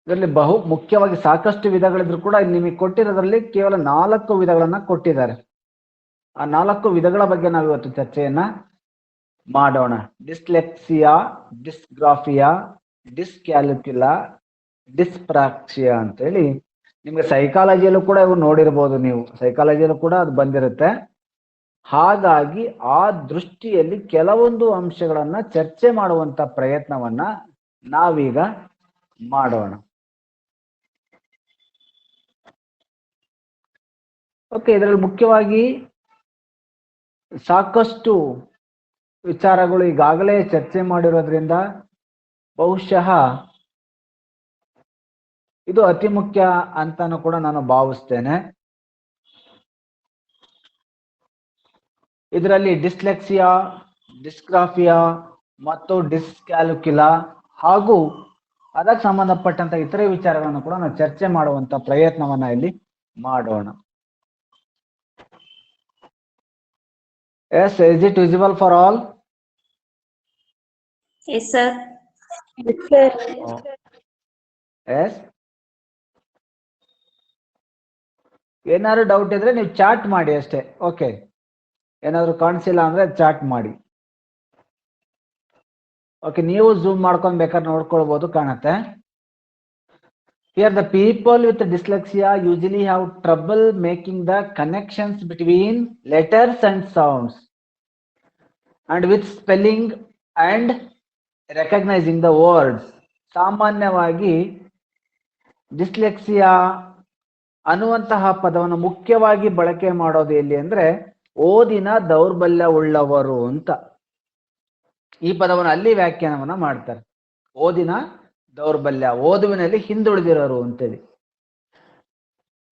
ಇದರಲ್ಲಿ ಮುಖ್ಯವಾಗಿ ಸಾಕಷ್ಟು ವಿಧಗಳಿದ್ರು ಕೂಡ ನಿಮಗೆ ಕೊಟ್ಟಿರೋದ್ರಲ್ಲಿ ಕೇವಲ 4 ವಿಧಗಳನ್ನ ಕೊಟ್ಟಿದ್ದಾರೆ. ಆ 4 ವಿಧಗಳ ಬಗ್ಗೆ ನಾವು ಇವತ್ತು ಚರ್ಚೆಯನ್ನ ಮಾಡೋಣ. ಡಿಸ್ಲೆಕ್ಸಿಯಾ, ಡಿಸ್ಗ್ರಾಫಿಯಾ, ಡಿಸ್ಕ್ಯಾಲ್ಕುಲಾ, ಡಿಸ್ಪ್ರಾಕ್ಸಿಯಾ ಅಂತೇಳಿ ನಿಮ್ಗೆ ಸೈಕಾಲಜಿಯಲ್ಲೂ ಕೂಡ ಇವು ನೋಡಿರ್ಬೋದು. ನೀವು ಸೈಕಾಲಜಿಯಲ್ಲೂ ಕೂಡ ಅದು ಬಂದಿರುತ್ತೆ. ಹಾಗಾಗಿ ಆ ದೃಷ್ಟಿಯಲ್ಲಿ ಕೆಲವೊಂದು ಅಂಶಗಳನ್ನ ಚರ್ಚೆ ಮಾಡುವಂತ ಪ್ರಯತ್ನವನ್ನ ನಾವೀಗ ಮಾಡೋಣ. ಓಕೆ, ಇದರಲ್ಲಿ ಮುಖ್ಯವಾಗಿ ಸಾಕಷ್ಟು ವಿಚಾರಗಳು ಈಗಾಗಲೇ ಚರ್ಚೆ ಮಾಡಿರೋದ್ರಿಂದ ಬಹುಶಃ ಇದು ಅತಿ ಮುಖ್ಯ ಅಂತಾನು ಕೂಡ ನಾನು ಭಾವಿಸ್ತೇನೆ. ಇದರಲ್ಲಿ ಡಿಸ್ಲೆಕ್ಸಿಯಾ, ಡಿಸ್ಗ್ರಾಫಿಯಾ ಮತ್ತು ಡಿಸ್ಕ್ಯಾಲ್ಕುಲಾ ಹಾಗೂ ಅದಕ್ಕೆ ಸಂಬಂಧಪಟ್ಟಂತ ಇತರೆ ವಿಚಾರಗಳನ್ನು ಕೂಡ ನಾವು ಚರ್ಚೆ ಮಾಡುವಂತ ಪ್ರಯತ್ನವನ್ನ ಇಲ್ಲಿ ಮಾಡೋಣ. Yes, is it visible for all? Yes, sir. Yes, sir. Oh. Yes. ಏನಾದ್ರು ಡೌಟ್ ಇದ್ರೆ ನೀವು ಚಾಟ್ ಮಾಡಿ ಅಷ್ಟೇ. ಓಕೆ, ಏನಾದ್ರು ಕಾಣಿಸಿಲ್ಲ ಅಂದ್ರೆ ಚಾಟ್ ಮಾಡಿ. ಓಕೆ, ನೀವು ಝೂಮ್ ಮಾಡ್ಕೊಂಡು ಬೇಕಾದ್ರೆ ನೋಡ್ಕೊಳ್ಬಹುದು, ಕಾಣುತ್ತೆ. Here the people with dyslexia usually have trouble making the connections between letters and sounds, and with spelling and recognizing the words. ಸಾಮಾನ್ಯವಾಗಿ ಡಿಸ್ಲೆಕ್ಸಿಯಾ ಅನ್ನುವಂತಹ ಪದವನ್ನು ಮುಖ್ಯವಾಗಿ ಬಳಕೆ ಮಾಡೋದು ಎಲ್ಲಿ ಅಂದ್ರೆ ಓದಿನ ದೌರ್ಬಲ್ಯ ಉಳ್ಳವರು ಅಂತ. ಈ ಪದವನ್ನು ಅಲ್ಲಿ ವ್ಯಾಖ್ಯಾನವನ್ನ ಮಾಡ್ತಾರೆ. ಓದಿನ ದೌರ್ಬಲ್ಯ, ಓದುವಿನಲ್ಲಿ ಹಿಂದುಳಿದಿರೋರು ಅಂತೇಳಿ.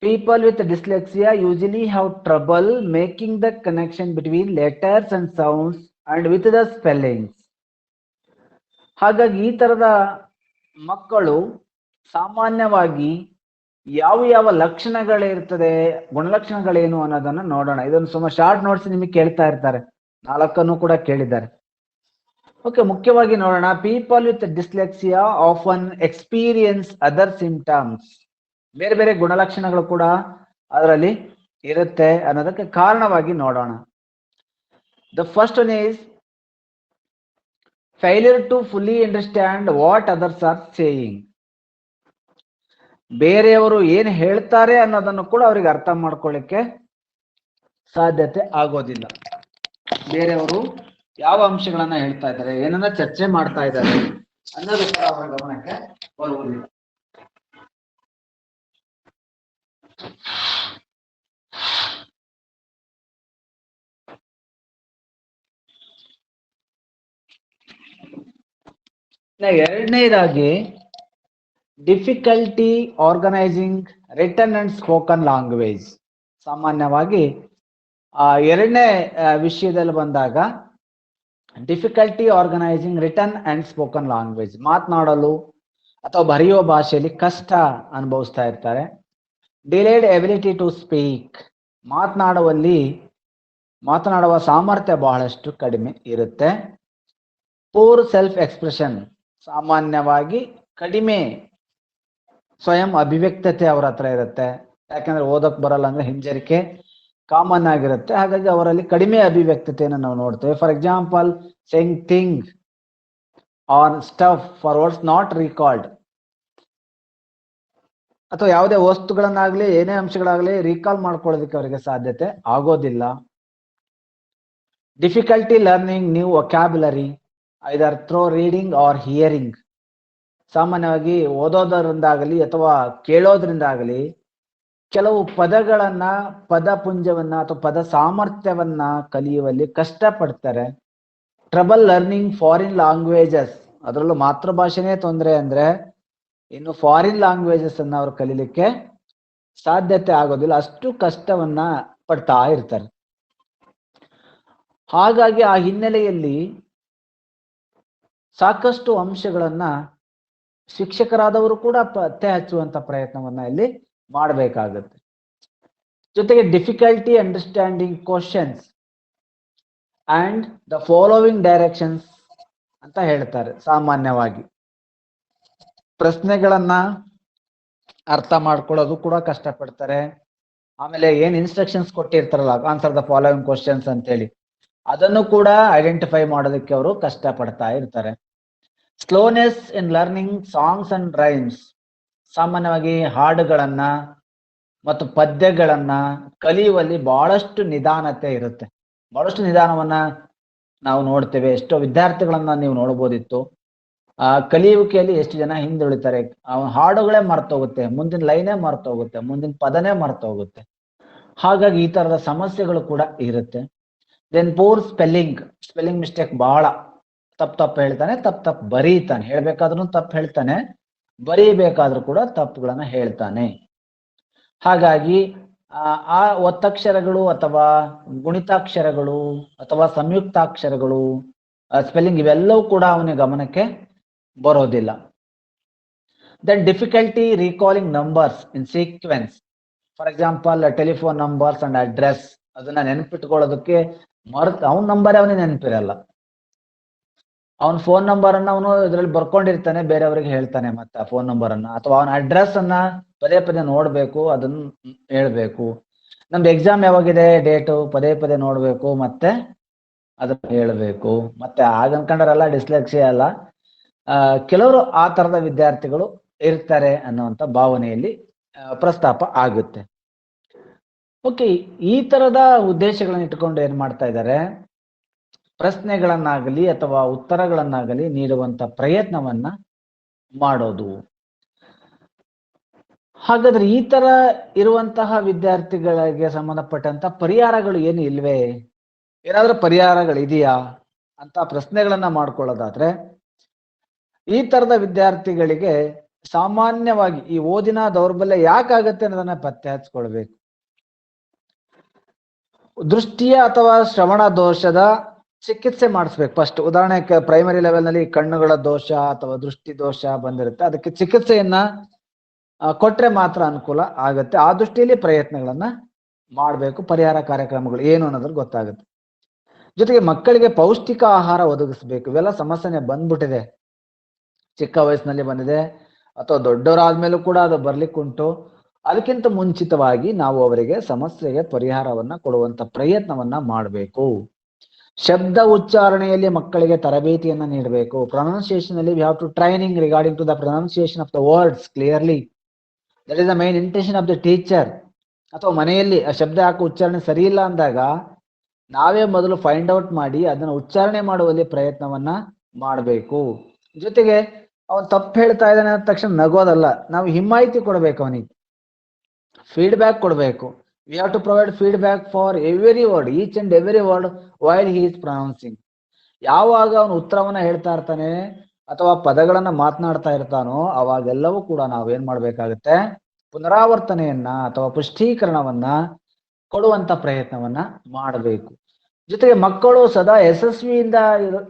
People with dyslexia usually have trouble making the connection between letters and sounds and with the spellings. ಹಾಗಾಗಿ ಈ ತರದ ಮಕ್ಕಳು ಸಾಮಾನ್ಯವಾಗಿ ಯಾವ ಲಕ್ಷಣಗಳಿರ್ತದೆ, ಗುಣಲಕ್ಷಣಗಳೇನು ಅನ್ನೋದನ್ನ ನೋಡೋಣ. ಇದನ್ನು ಸುಮಾರು ಶಾರ್ಟ್ ನೋಟ್ಸ್ ನಿಮಗೆ ಕೇಳ್ತಾ ಇರ್ತಾರೆ, 4 ಕೂಡ ಕೇಳಿದ್ದಾರೆ. ಓಕೆ, ಮುಖ್ಯವಾಗಿ ನೋಡೋಣ. People with dyslexia often experience other symptoms. ಬೇರೆ ಬೇರೆ ಗುಣಲಕ್ಷಣಗಳು ಕೂಡ ಅದರಲ್ಲಿ ಇರುತ್ತೆ ಅನ್ನೋದಕ್ಕೆ ಕಾರಣವಾಗಿ ನೋಡೋಣ. The first one is failure to fully understand what others are saying. ಬೇರೆಯವರು ಏನು ಹೇಳ್ತಾರೆ ಅನ್ನೋದನ್ನು ಕೂಡ ಅವರಿಗೆ ಅರ್ಥ ಮಾಡ್ಕೊಳ್ಳಿಕ್ಕೆ ಸಾಧ್ಯತೆ ಆಗೋದಿಲ್ಲ. ಬೇರೆಯವರು ಯಾವ ಅಂಶಗಳನ್ನ ಹೇಳ್ತಾ ಇದ್ದಾರೆ, ಏನನ್ನ ಚರ್ಚೆ ಮಾಡ್ತಾ ಇದ್ದಾರೆ ಅನ್ನೋದು ಕೂಡ ಅವರ ಗಮನಕ್ಕೆ ಬರುವುದಿಲ್ಲ. ಎರಡನೇದಾಗಿ difficulty organising written and spoken language. ಸಾಮಾನ್ಯವಾಗಿ ಎರಡನೇ ವಿಷಯದಲ್ಲಿ ಬಂದಾಗ difficulty organising written and spoken language, ಮಾತನಾಡಲು ಅಥವಾ ಬರೆಯುವ ಭಾಷೆಯಲ್ಲಿ ಕಷ್ಟ ಅನುಭವಿಸ್ತಾ ಇರ್ತಾರೆ. ಡಿಲೇಡ್ ಎಬಿಲಿಟಿ ಟು ಸ್ಪೀಕ್, ಮಾತನಾಡುವ ಸಾಮರ್ಥ್ಯ ಬಹಳಷ್ಟು ಕಡಿಮೆ ಇರುತ್ತೆ. ಪೂರ್ ಸೆಲ್ಫ್ ಎಕ್ಸ್ಪ್ರೆಷನ್, ಸಾಮಾನ್ಯವಾಗಿ ಕಡಿಮೆ ಸ್ವಯಂ ಅಭಿವ್ಯಕ್ತತೆ ಅವರ ಹತ್ರ ಇರುತ್ತೆ. ಯಾಕಂದ್ರೆ ಓದಕ್ ಬರಲ್ಲ ಅಂದ್ರೆ ಹಿಂಜರಿಕೆ ಕಾಮನ್ ಆಗಿರುತ್ತೆ. ಹಾಗಾಗಿ ಅವರಲ್ಲಿ ಕಡಿಮೆ ಅಭಿವ್ಯಕ್ತತೆಯನ್ನು ನಾವು ನೋಡ್ತೇವೆ. For example, saying thing or stuff for words not recalled. ಅಥವಾ ಯಾವುದೇ ವಸ್ತುಗಳನ್ನಾಗ್ಲಿ ಏನೇ ಅಂಶಗಳಾಗ್ಲಿ ರೀಕಾಲ್ ಮಾಡ್ಕೊಳ್ಳೋದಕ್ಕೆ ಅವರಿಗೆ ಸಾಧ್ಯತೆ ಆಗೋದಿಲ್ಲ. Difficulty learning new vocabulary either through reading or hearing. ಸಾಮಾನ್ಯವಾಗಿ ಓದೋದರಿಂದಾಗಲಿ ಅಥವಾ ಕೇಳೋದ್ರಿಂದಾಗಲಿ ಕೆಲವು ಪದಗಳನ್ನ, ಪದಪುಂಜವನ್ನ ಅಥವಾ ಪದ ಸಾಮರ್ಥ್ಯವನ್ನ ಕಲಿಯುವಲ್ಲಿ ಕಷ್ಟಪಡ್ತಾರೆ. ಟ್ರಬಲ್ ಲರ್ನಿಂಗ್ ಫಾರಿನ್ ಲ್ಯಾಂಗ್ವೇಜಸ್, ಅದರಲ್ಲೂ ಮಾತೃಭಾಷೆನೇ ತೊಂದರೆ ಅಂದ್ರೆ ಇನ್ನು ಫಾರಿನ್ ಲ್ಯಾಂಗ್ವೇಜಸ್ ಅನ್ನ ಅವ್ರು ಕಲೀಲಿಕ್ಕೆ ಸಾಧ್ಯತೆ ಆಗೋದಿಲ್ಲ, ಅಷ್ಟು ಕಷ್ಟವನ್ನ ಪಡ್ತಾ ಇರ್ತಾರೆ. ಹಾಗಾಗಿ ಆ ಹಿನ್ನೆಲೆಯಲ್ಲಿ ಸಾಕಷ್ಟು ಅಂಶಗಳನ್ನ ಶಿಕ್ಷಕರಾದವರು ಕೂಡ ಪತ್ತೆ ಹಚ್ಚುವಂತ ಪ್ರಯತ್ನವನ್ನ ಇಲ್ಲಿ ಮಾಡಬೇಕಾಗುತ್ತೆ. ಜೊತೆಗೆ difficulty understanding questions and the following directions ಅಂತ ಹೇಳ್ತಾರೆ. ಸಾಮಾನ್ಯವಾಗಿ ಪ್ರಶ್ನೆಗಳನ್ನ ಅರ್ಥ ಮಾಡ್ಕೊಳ್ಳೋದು ಕೂಡ ಕಷ್ಟಪಡ್ತಾರೆ. ಆಮೇಲೆ ಏನ್ ಇನ್ಸ್ಟ್ರಕ್ಷನ್ಸ್ ಕೊಟ್ಟಿರ್ತಾರಲ್ಲ, ಆನ್ಸರ್ ದ ಫಾಲೋಯಿಂಗ್ ಕ್ವಶನ್ಸ್ ಅಂತೇಳಿ, ಅದನ್ನು ಕೂಡ ಐಡೆಂಟಿಫೈ ಮಾಡೋದಕ್ಕೆ ಅವರು ಕಷ್ಟ ಪಡ್ತಾ ಇರ್ತಾರೆ. Slowness in learning songs and rhymes. ಸಾಮಾನ್ಯವಾಗಿ ಹಾಡುಗಳನ್ನ ಮತ್ತು ಪದ್ಯಗಳನ್ನ ಕಲಿಯುವಲ್ಲಿ ಬಹಳಷ್ಟು ನಿಧಾನತೆ ಇರುತ್ತೆ. ಬಹಳಷ್ಟು ನಿಧಾನವನ್ನ ನಾವು ನೋಡ್ತೇವೆ. ಎಷ್ಟೋ ವಿದ್ಯಾರ್ಥಿಗಳನ್ನ ನೀವು ನೋಡ್ಬೋದಿತ್ತು. ಕಲಿಯುವಿಕೆಯಲ್ಲಿ ಎಷ್ಟು ಜನ ಹಿಂದುಳಿತಾರೆ. ಹಾಡುಗಳೇ ಮರ್ತೋಗುತ್ತೆ, ಮುಂದಿನ ಲೈನೇ ಮರ್ತೋಗುತ್ತೆ, ಮುಂದಿನ ಪದನೇ ಮರ್ತೋಗುತ್ತೆ. ಹಾಗಾಗಿ ಈ ತರದ ಸಮಸ್ಯೆಗಳು ಕೂಡ ಇರುತ್ತೆ. ದೆನ್ ಪೂರ್ ಸ್ಪೆಲ್ಲಿಂಗ್ ಮಿಸ್ಟೇಕ್, ಬಹಳ ತಪ್ಪು ಹೇಳ್ತಾನೆ, ತಪ್ಪು ಬರೀತಾನೆ. ಹೇಳ್ಬೇಕಾದ್ರೂ ತಪ್ಪು ಹೇಳ್ತಾನೆ, ಬರೀಬೇಕಾದ್ರೂ ಕೂಡ ತಪ್ಪುಗಳನ್ನ ಹೇಳ್ತಾನೆ. ಹಾಗಾಗಿ ಆ ಒತ್ತಕ್ಷರಗಳು ಅಥವಾ ಗುಣಿತಾಕ್ಷರಗಳು ಅಥವಾ ಸಂಯುಕ್ತಾಕ್ಷರಗಳು, ಸ್ಪೆಲ್ಲಿಂಗ್, ಇವೆಲ್ಲವೂ ಕೂಡ ಅವನ ಗಮನಕ್ಕೆ ಬರೋದಿಲ್ಲ. Then difficulty recalling numbers in sequence. For example telephone numbers and address, ಅದನ್ನ ನೆನಪಿಟ್ಕೊಳ್ಳೋದಕ್ಕೆ ಅವನ ನಂಬರ್ ಅವನಿಗೆ ನೆನಪಿರಲ್ಲ. ಅವನ ಫೋನ್ ನಂಬರ್ ಅನ್ನ ಅವನು ಇದ್ರಲ್ಲಿ ಬರ್ಕೊಂಡಿರ್ತಾನೆ, ಬೇರೆಯವರಿಗೆ ಹೇಳ್ತಾನೆ ಮತ್ತೆ ಆ ಫೋನ್ ನಂಬರ್ ಅನ್ನ. ಅಥವಾ ಅವನ ಅಡ್ರೆಸ್ ಅನ್ನ ಪದೇ ಪದೇ ನೋಡ್ಬೇಕು, ಅದನ್ನ ಹೇಳ್ಬೇಕು. ನಮ್ದು ಎಕ್ಸಾಮ್ ಯಾವಾಗಿದೆ ಡೇಟು ಪದೇ ಪದೇ ನೋಡ್ಬೇಕು, ಮತ್ತೆ ಅದನ್ನ ಹೇಳ್ಬೇಕು. ಮತ್ತೆ ಆಗನ್ಕಂಡ್ರಲ್ಲ ಡಿಸ್ಲೆಕ್ಸಿಯಾ ಅಲ್ಲ, ಕೆಲವರು ಆ ತರದ ವಿದ್ಯಾರ್ಥಿಗಳು ಇರ್ತಾರೆ ಅನ್ನುವಂಥ ಭಾವನೆಯಲ್ಲಿ ಪ್ರಸ್ತಾಪ ಆಗುತ್ತೆ. ಓಕೆ, ಈ ತರದ ಉದ್ದೇಶಗಳನ್ನ ಇಟ್ಕೊಂಡು ಏನ್ ಮಾಡ್ತಾ ಇದ್ದಾರೆ, ಪ್ರಶ್ನೆಗಳನ್ನಾಗಲಿ ಅಥವಾ ಉತ್ತರಗಳನ್ನಾಗಲಿ ನೀಡುವಂತ ಪ್ರಯತ್ನವನ್ನ ಮಾಡೋದು. ಹಾಗಾದ್ರೆ ಈ ತರ ಇರುವಂತಹ ವಿದ್ಯಾರ್ಥಿಗಳಿಗೆ ಸಂಬಂಧಪಟ್ಟಂತ ಪರಿಹಾರಗಳು ಏನು ಇಲ್ವೇ? ಏನಾದ್ರೂ ಪರಿಹಾರಗಳಿದೆಯಾ ಅಂತ ಪ್ರಶ್ನೆಗಳನ್ನ ಮಾಡ್ಕೊಳ್ಳೋದಾದ್ರೆ, ಈ ತರದ ವಿದ್ಯಾರ್ಥಿಗಳಿಗೆ ಸಾಮಾನ್ಯವಾಗಿ ಈ ಓದಿನ ದೌರ್ಬಲ್ಯ ಯಾಕಾಗತ್ತೆ ಅನ್ನೋದನ್ನ ಪತ್ತೆ ಹಚ್ಕೊಳ್ಬೇಕು. ದೃಷ್ಟಿಯ ಅಥವಾ ಶ್ರವಣ ದೋಷದ ಚಿಕಿತ್ಸೆ ಮಾಡಿಸ್ಬೇಕು ಫಸ್ಟ್. ಉದಾಹರಣೆಗೆ ಪ್ರೈಮರಿ ಲೆವೆಲ್ ನಲ್ಲಿ ಕಣ್ಣುಗಳ ದೋಷ ಅಥವಾ ದೃಷ್ಟಿ ದೋಷ ಬಂದಿರುತ್ತೆ, ಅದಕ್ಕೆ ಚಿಕಿತ್ಸೆಯನ್ನ ಕೊಟ್ರೆ ಮಾತ್ರ ಅನುಕೂಲ ಆಗುತ್ತೆ. ಆ ದೃಷ್ಟಿಯಲ್ಲಿ ಪ್ರಯತ್ನಗಳನ್ನ ಮಾಡಬೇಕು. ಪರಿಹಾರ ಕಾರ್ಯಕ್ರಮಗಳು ಏನು ಅನ್ನೋದ್ರ ಗೊತ್ತಾಗುತ್ತೆ. ಜೊತೆಗೆ ಮಕ್ಕಳಿಗೆ ಪೌಷ್ಟಿಕ ಆಹಾರ ಒದಗಿಸ್ಬೇಕು. ಇವೆಲ್ಲ ಸಮಸ್ಯೆನೆ ಬಂದ್ಬಿಟ್ಟಿದೆ, ಚಿಕ್ಕ ವಯಸ್ಸಿನಲ್ಲಿ ಬಂದಿದೆ ಅಥವಾ ದೊಡ್ಡವರಾದ್ಮೇಲೂ ಕೂಡ ಅದು ಬರ್ಲಿಕ್ಕುಂಟು. ಅದಕ್ಕಿಂತ ಮುಂಚಿತವಾಗಿ ನಾವು ಅವರಿಗೆ ಸಮಸ್ಯೆಗೆ ಪರಿಹಾರವನ್ನ ಕೊಡುವಂತ ಪ್ರಯತ್ನವನ್ನ ಮಾಡಬೇಕು. ಶಬ್ದ ಉಚ್ಚಾರಣೆಯಲ್ಲಿ ಮಕ್ಕಳಿಗೆ ತರಬೇತಿಯನ್ನ ನೀಡಬೇಕು. ಪ್ರೊನೌನ್ಸಿಯೇಷನ್ ಅಲ್ಲಿ we have to training regarding to the pronunciation of the words clearly. That is the main intention of the teacher. ಅಥವಾ ಮನೆಯಲ್ಲಿ ಆ ಶಬ್ದ ಯಾಕೆ ಉಚ್ಚಾರಣೆ ಸರಿ ಇಲ್ಲ ಅಂದಾಗ ನಾವೇ ಮೊದಲು ಫೈಂಡ್ ಔಟ್ ಮಾಡಿ ಅದನ್ನ ಉಚ್ಚಾರಣೆ ಮಾಡುವಲ್ಲಿ ಪ್ರಯತ್ನವನ್ನ ಮಾಡಬೇಕು. ಜೊತೆಗೆ ಅವನು ತಪ್ಪು ಹೇಳ್ತಾ ಇದ್ದಾನೆ ಅಂದ ತಕ್ಷಣ ನಗೋದಲ್ಲ, ನಾವು ಹಿಮ್ಮಾಯಿತಿ ಕೊಡ್ಬೇಕು, ಅವನಿಗೆ ಫೀಡ್ಬ್ಯಾಕ್ ಕೊಡಬೇಕು. We have to provide feedback for every word, each and every word while he is pronouncing. ಯಾವಾಗ ಅವನು ಉತ್ತರವನ್ನ ಹೇಳ್ತಾ ಇರ್ತಾನೆ ಅಥವಾ ಪದಗಳನ್ನ ಮಾತನಾಡ್ತಾ ಇರ್ತಾನೋ ಅವಾಗೆಲ್ಲವೂ ಕೂಡ ನಾವೇನ್ ಮಾಡ್ಬೇಕಾಗತ್ತೆ, ಪುನರಾವರ್ತನೆಯನ್ನ ಅಥವಾ ಪುಷ್ಟೀಕರಣವನ್ನ ಕೊಡುವಂತ ಪ್ರಯತ್ನವನ್ನ ಮಾಡಬೇಕು. ಜೊತೆಗೆ ಮಕ್ಕಳು ಸದಾ ಯಶಸ್ವಿಯಿಂದ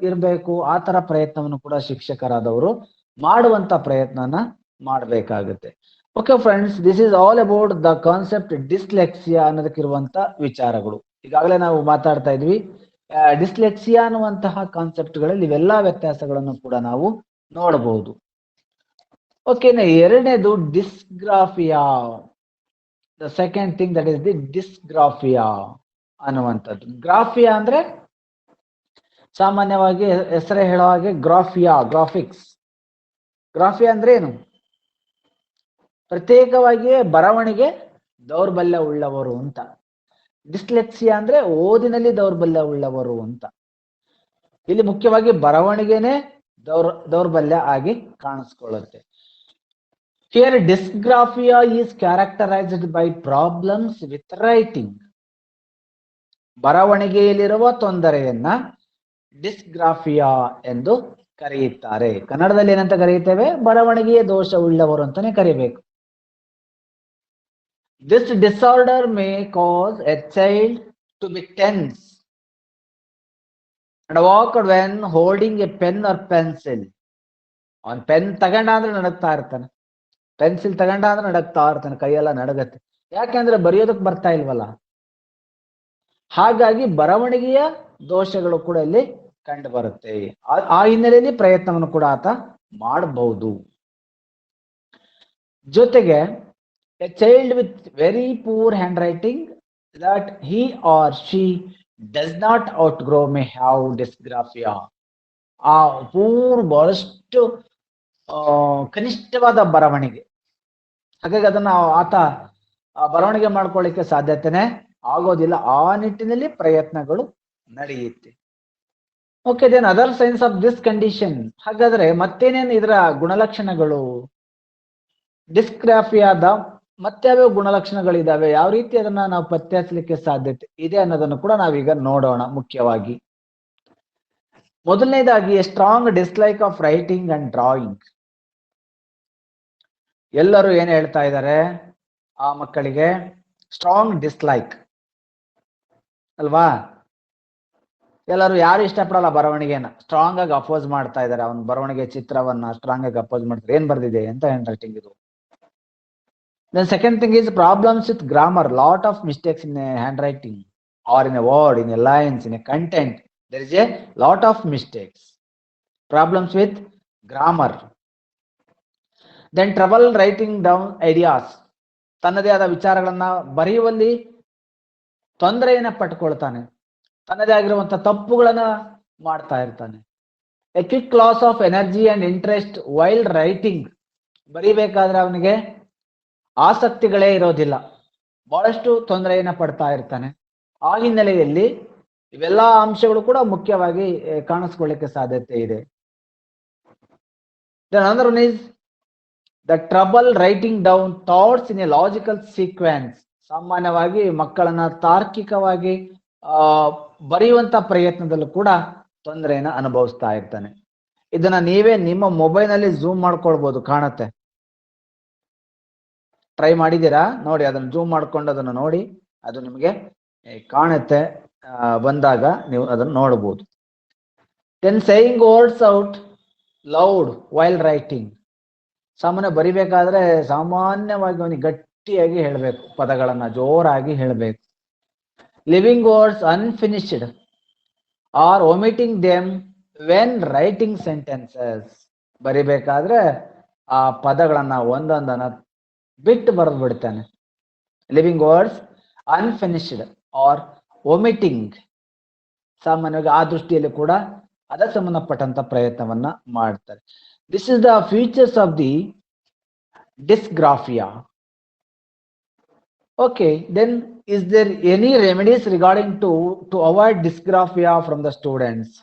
ಇರಬೇಕು, ಆ ತರ ಪ್ರಯತ್ನವನ್ನು ಕೂಡ ಶಿಕ್ಷಕರಾದವರು ಮಾಡುವಂತ ಪ್ರಯತ್ನನ ಮಾಡಬೇಕಾಗುತ್ತೆ. Okay friends, this is all about the concept dyslexia ಅನ್ನೋದಕ್ಕಿರುವಂತ ವಿಚಾರಗಳು. ಈಗಾಗಲೇ ನಾವು ಮಾತಾಡ್ತಾ ಇದ್ವಿ. ಡಿಸ್ಲೆಕ್ಸಿಯಾ ಅನ್ನುವಂತಹ ಕಾನ್ಸೆಪ್ಟ್ಗಳಲ್ಲಿ ಇವೆಲ್ಲಾ ವ್ಯತ್ಯಾಸಗಳನ್ನು ಕೂಡ ನಾವು ನೋಡಬಹುದು. ಓಕೆ, ಎರಡನೇದು dysgraphia. The second thing that is the dysgraphia ಅನ್ನುವಂಥದ್ದು. ಗ್ರಾಫಿಯಾ ಅಂದ್ರೆ ಸಾಮಾನ್ಯವಾಗಿ ಹೆಸರೇ ಹೇಳೋ ಹಾಗೆ ಗ್ರಾಫಿಯಾ, ಗ್ರಾಫಿಕ್ಸ್. ಗ್ರಾಫಿಯಾ ಅಂದ್ರೆ ಏನು? ಪ್ರತ್ಯೇಕವಾಗಿಯೇ ಬರವಣಿಗೆ ದೌರ್ಬಲ್ಯ ಉಳ್ಳವರು ಅಂತ. ಡಿಸ್ಲೆಕ್ಸಿಯಾ ಅಂದ್ರೆ ಓದಿನಲ್ಲಿ ದೌರ್ಬಲ್ಯ ಉಳ್ಳವರು ಅಂತ. ಇಲ್ಲಿ ಮುಖ್ಯವಾಗಿ ಬರವಣಿಗೆನೆ ದೌರ್ಬಲ್ಯ ಆಗಿ ಕಾಣಿಸ್ಕೊಳ್ಳುತ್ತೆ. Here dysgraphia is characterized by problems with writing. ಬರವಣಿಗೆಯಲ್ಲಿರುವ ತೊಂದರೆಯನ್ನ ಡಿಸ್ಗ್ರಾಫಿಯಾ ಎಂದು ಕರೆಯುತ್ತಾರೆ. ಕನ್ನಡದಲ್ಲಿ ಏನಂತ ಕರೆಯುತ್ತೇವೆ? ಬರವಣಿಗೆಯ ದೋಷ ಉಳ್ಳವರು ಅಂತಾನೆ ಕರಿಬೇಕು. This disorder may cause a child to be tense and awkward when holding a pen or pencil. ಅವನ್ ಪೆನ್ ತಗೊಂಡ ಅಂದ್ರೆ ನಡಕ್ತಾ ಇರ್ತಾನೆ, ಪೆನ್ಸಿಲ್ ತಗೊಂಡ ಅಂದ್ರೆ ನಡಕ್ತಾ ಇರ್ತಾನೆ, ಕೈಯೆಲ್ಲ ನಡಗತ್ತೆ. ಯಾಕೆಂದ್ರೆ ಬರೆಯೋದಕ್ಕೆ ಬರ್ತಾ ಇಲ್ವಲ್ಲ. ಹಾಗಾಗಿ ಬರವಣಿಗೆಯ ದೋಷಗಳು ಕೂಡ ಇಲ್ಲಿ ಕಂಡು ಬರುತ್ತೆ. ಆ ಹಿನ್ನೆಲೆಯಲ್ಲಿ ಪ್ರಯತ್ನವನ್ನು ಕೂಡ ಆತ ಮಾಡಬಹುದು. ಜೊತೆಗೆ a child with very poor handwriting that he or she does not outgrow may have dysgraphia. ಆ ಬಹಳಷ್ಟು ಕನಿಷ್ಠವಾದ ಬರವಣಿಗೆ, ಹಾಗಾಗಿ ಅದನ್ನ ಆತ ಬರವಣಿಗೆ ಮಾಡ್ಕೊಳ್ಳಿಕ್ಕೆ ಸಾಧ್ಯತೆನೆ ಆಗೋದಿಲ್ಲ. ಆ ನಿಟ್ಟಿನಲ್ಲಿ ಪ್ರಯತ್ನಗಳು ನಡೆಯುತ್ತೆ. Okay, then other signs of this condition. ಹಾಗಾದ್ರೆ ಮತ್ತೇನೇನು ಇದರ ಗುಣಲಕ್ಷಣಗಳು? ಡಿಸ್ಗ್ರಾಫಿಯಾದ ಮತ್ಯಾವ್ಯಾವ ಗುಣಲಕ್ಷಣಗಳಿದಾವೆ, ಯಾವ ರೀತಿ ಅದನ್ನ ನಾವು ಪತ್ತೆ ಹಚ್ಚಲಿಕ್ಕೆ ಸಾಧ್ಯತೆ ಇದೆ ಅನ್ನೋದನ್ನು ಕೂಡ ನಾವೀಗ ನೋಡೋಣ. ಮುಖ್ಯವಾಗಿ ಮೊದಲನೇದಾಗಿ A strong dislike of writing and drawing. ಎಲ್ಲರೂ ಏನ್ ಹೇಳ್ತಾ ಇದ್ದಾರೆ ಆ ಮಕ್ಕಳಿಗೆ? ಸ್ಟ್ರಾಂಗ್ ಡಿಸ್ಲೈಕ್ ಅಲ್ವಾ? ಎಲ್ಲರೂ ಯಾರು ಇಷ್ಟಪಡಲ್ಲ ಬರವಣಿಗೆನ, ಸ್ಟ್ರಾಂಗ್ ಆಗಿ ಅಪೋಸ್ ಮಾಡ್ತಾ ಇದ್ದಾರೆ. ಅವನ ಬರವಣಿಗೆ ಚಿತ್ರವನ್ನ ಸ್ಟ್ರಾಂಗ್ ಆಗಿ ಅಪೋಸ್ ಮಾಡ್ತಾರೆ. ಏನ್ ಬರ್ದಿದೆ ಅಂತ ಹ್ಯಾಂಡ್ ರೈಟಿಂಗ್ ಇದು. Then second thing is problems with grammar. Lot of mistakes in a handwriting or in a word, in a lines, in a content. There is a lot of mistakes. Problems with grammar. Then trouble writing down ideas. ತನ್ನದೇ ಆದ ವಿಚಾರಗಳನ್ನ ಬರೆಯುವಲ್ಲಿ ತೊಂದರೆಯನ್ನ ಪಟ್ಕೊಳ್ತಾನೆ, ತನ್ನದೇ ಆಗಿರುವಂತಹ ತಪ್ಪುಗಳನ್ನ ಮಾಡ್ತಾ ಇರ್ತಾನೆ. A quick loss of energy and interest while writing. ಬರೀಬೇಕಾದ್ರೆ ಅವನಿಗೆ ಆಸಕ್ತಿಗಳೇ ಇರೋದಿಲ್ಲ, ಬಹಳಷ್ಟು ತೊಂದರೆಯನ್ನ ಪಡ್ತಾ ಇರ್ತಾನೆ. ಆ ಹಿನ್ನೆಲೆಯಲ್ಲಿ ಇವೆಲ್ಲಾ ಅಂಶಗಳು ಕೂಡ ಮುಖ್ಯವಾಗಿ ಕಾಣಿಸ್ಕೊಳ್ಳಿಕ್ಕೆ ಸಾಧ್ಯತೆ ಇದೆ. Then another one is the trouble writing down thoughts in a logical sequence. ಸಾಮಾನ್ಯವಾಗಿ ಮಕ್ಕಳನ್ನ ತಾರ್ಕಿಕವಾಗಿ ಬರೆಯುವಂತ ಪ್ರಯತ್ನದಲ್ಲೂ ಕೂಡ ತೊಂದರೆಯನ್ನ ಅನುಭವಿಸ್ತಾ ಇರ್ತಾನೆ. ಇದನ್ನ ನೀವೇ ನಿಮ್ಮ ಮೊಬೈಲ್ ನಲ್ಲಿ ಝೂಮ್ ಮಾಡ್ಕೊಳ್ಬಹುದು, ಕಾಣುತ್ತೆ. ಟ್ರೈ ಮಾಡಿದ್ದೀರಾ? ನೋಡಿ, ಅದನ್ನ ಝೂಮ್ ಮಾಡ್ಕೊಂಡು ಅದನ್ನ ನೋಡಿ, ಅದು ನಿಮಗೆ ಕಾಣುತ್ತೆ. ಬಂದಾಗ ನೀವು ಅದನ್ನ ನೋಡಬಹುದು. Then saying words out loud while writing. ಸಾಮಾನ್ಯ ಬರಿಬೇಕಾದ್ರೆ ಸಾಮಾನ್ಯವಾಗಿ ಅವನಿಗೆ ಗಟ್ಟಿಯಾಗಿ ಹೇಳಬೇಕು, ಪದಗಳನ್ನ ಜೋರಾಗಿ ಹೇಳಬೇಕು. Leaving words unfinished or omitting them when writing sentences. ಬರಿಬೇಕಾದ್ರೆ ಆ ಪದಗಳನ್ನ ಒಂದೊಂದನ್ನ ಬಿಟ್ಟು ಬರೆದು ಬಿಡ್ತಾನೆ. Leaving words unfinished or omitting. ಸಾಮಾನ್ಯವಾಗಿ ಆ ದೃಷ್ಟಿಯಲ್ಲಿ ಕೂಡ ಅದಕ್ಕೆ ಸಂಬಂಧಪಟ್ಟಂತ ಪ್ರಯತ್ನವನ್ನ ಮಾಡ್ತಾರೆ. This is the features of the dysgraphia. Okay, then is there any remedies regarding to avoid dysgraphia from the students?